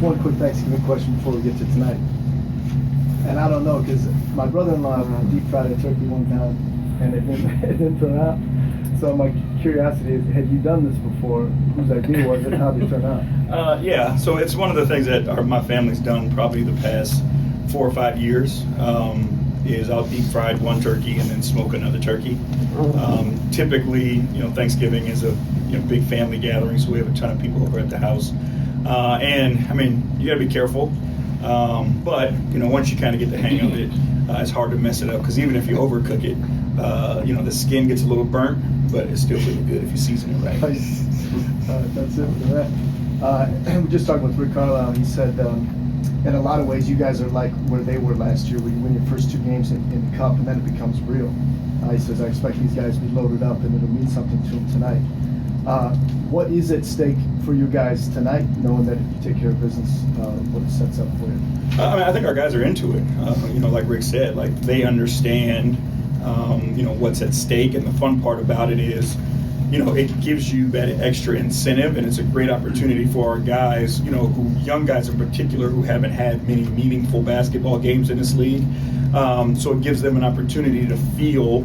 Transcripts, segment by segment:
one quick Thanksgiving question before we get to tonight. And I don't know, because my brother-in-law deep fried a turkey one time, and it didn't turn out. So my curiosity is, had you done this before? Whose idea was it? How did it turn out? Yeah, so it's one of the things that my family's done probably the past 4 or 5 years. Is I'll deep fry one turkey and then smoke another turkey. Typically, Thanksgiving is a big family gathering, so we have a ton of people over at the house. And I mean, you got to be careful. But once you kind of get the hang of it, it's hard to mess it up, because even if you overcook it, the skin gets a little burnt, but it's still really good if you season it right. That's it for that. We just talked with Rick Carlisle. He said, in a lot of ways, you guys are like where they were last year, where you win your first 2 games in the Cup, and then it becomes real. He says, I expect these guys to be loaded up, and it'll mean something to them tonight. What is at stake for you guys tonight, knowing that if you take care of business, what it sets up for you? I think our guys are into it. Like Rick said, like they understand, what's at stake, and the fun part about it is, it gives you that extra incentive, and it's a great opportunity for our guys, young guys in particular, who haven't had many meaningful basketball games in this league. So it gives them an opportunity to feel,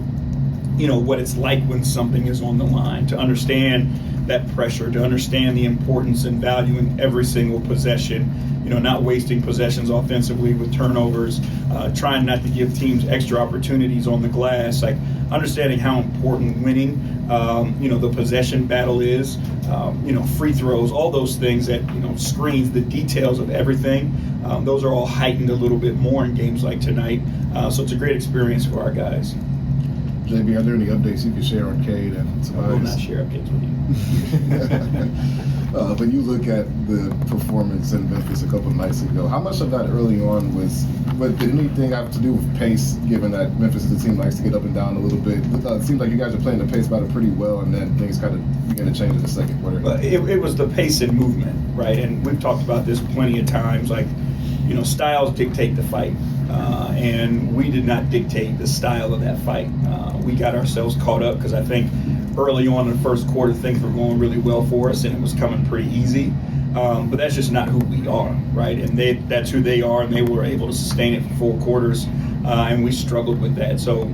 what it's like when something is on the line, to understand that pressure, to understand the importance and value in every single possession, not wasting possessions offensively with turnovers, trying not to give teams extra opportunities on the glass, like understanding how important winning, the possession battle is, free throws, all those things that, screens, the details of everything. Those are all heightened a little bit more in games like tonight. So it's a great experience for our guys. JB, are there any updates you can share on Cade and Tobias? I will not share updates with you. When you look at the performance in Memphis a couple of nights ago, how much of that early on did anything have to do with pace, given that Memphis is a team that likes to get up and down a little bit? It seems like you guys are playing the pace battle pretty well, and then things kind of begin to change in the second quarter. Well, it was the pace and movement, right? And we've talked about this plenty of times, like, styles dictate the fight. And we did not dictate the style of that fight. We got ourselves caught up because I think early on in the first quarter things were going really well for us and it was coming pretty easy. But that's just not who we are, right? And that's who they are, and they were able to sustain it for 4 quarters, and we struggled with that. So,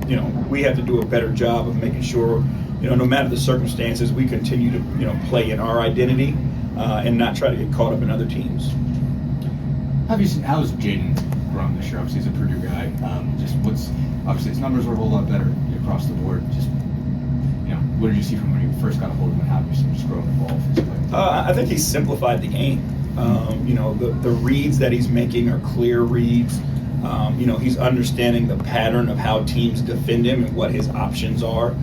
we have to do a better job of making sure, no matter the circumstances, we continue to, play in our identity and not try to get caught up in other teams. How's Jaden grown this year? Obviously, he's a Purdue guy. Obviously his numbers were a whole lot better across the board. What did you see from when you first got a hold of him, and how have you seen him just grow and evolve physically? I think he's simplified the game. The reads that he's making are clear reads. He's understanding the pattern of how teams defend him and what his options are.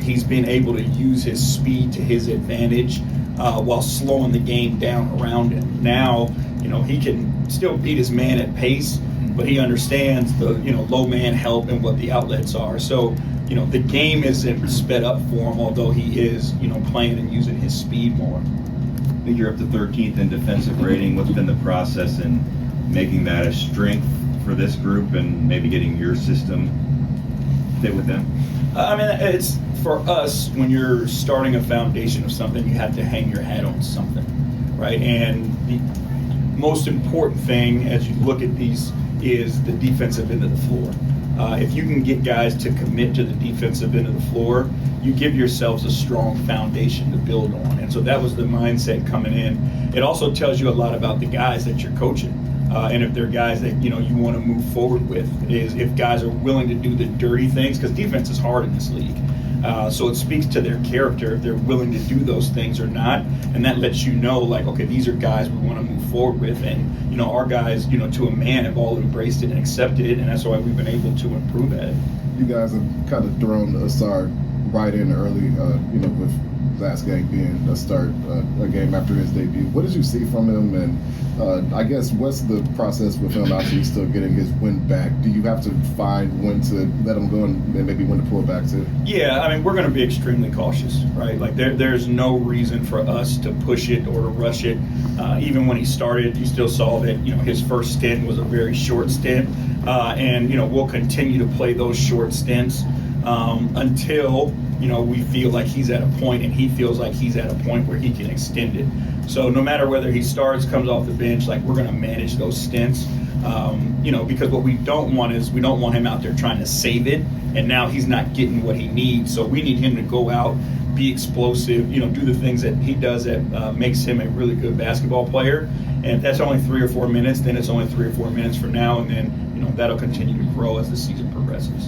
He's been able to use his speed to his advantage while slowing the game down around him. Now, he can still beat his man at pace, but he understands the, low man help and what the outlets are. So, the game isn't sped up for him, although he is, playing and using his speed more. I think you're up to 13th in defensive rating. What's been the process in making that a strength for this group and maybe getting your system fit with them? It's for us, when you're starting a foundation of something, you have to hang your hat on something, right? And the most important thing as you look at these is the defensive end of the floor. If you can get guys to commit to the defensive end of the floor, you give yourselves a strong foundation to build on. And so that was the mindset coming in. It also tells you a lot about the guys that you're coaching. And if they're guys that, you want to move forward with, is if guys are willing to do the dirty things, because defense is hard in this league. So it speaks to their character if they're willing to do those things or not. And that lets you know, like, okay, these are guys we want to move forward with. And, our guys, to a man have all embraced it and accepted it. And that's why we've been able to improve at it. You guys have kind of thrown Asard right in early, with last game being a game after his debut. What did you see from him? And I guess what's the process with him actually still getting his wind back? Do you have to find when to let him go and maybe when to pull back to? Yeah, we're going to be extremely cautious, right? Like there's no reason for us to push it or to rush it. Even when he started, you still saw that, his first stint was a very short stint. And we'll continue to play those short stints until we feel like he's at a point and he feels like he's at a point where he can extend it. So no matter whether he starts, comes off the bench, like we're going to manage those stints. Because what we don't want is we don't want him out there trying to save it, and now he's not getting what he needs. So we need him to go out, be explosive, do the things that he does that makes him a really good basketball player. And if that's only 3 or 4 minutes, then it's only 3 or 4 minutes from now, and then that'll continue to grow as the season progresses.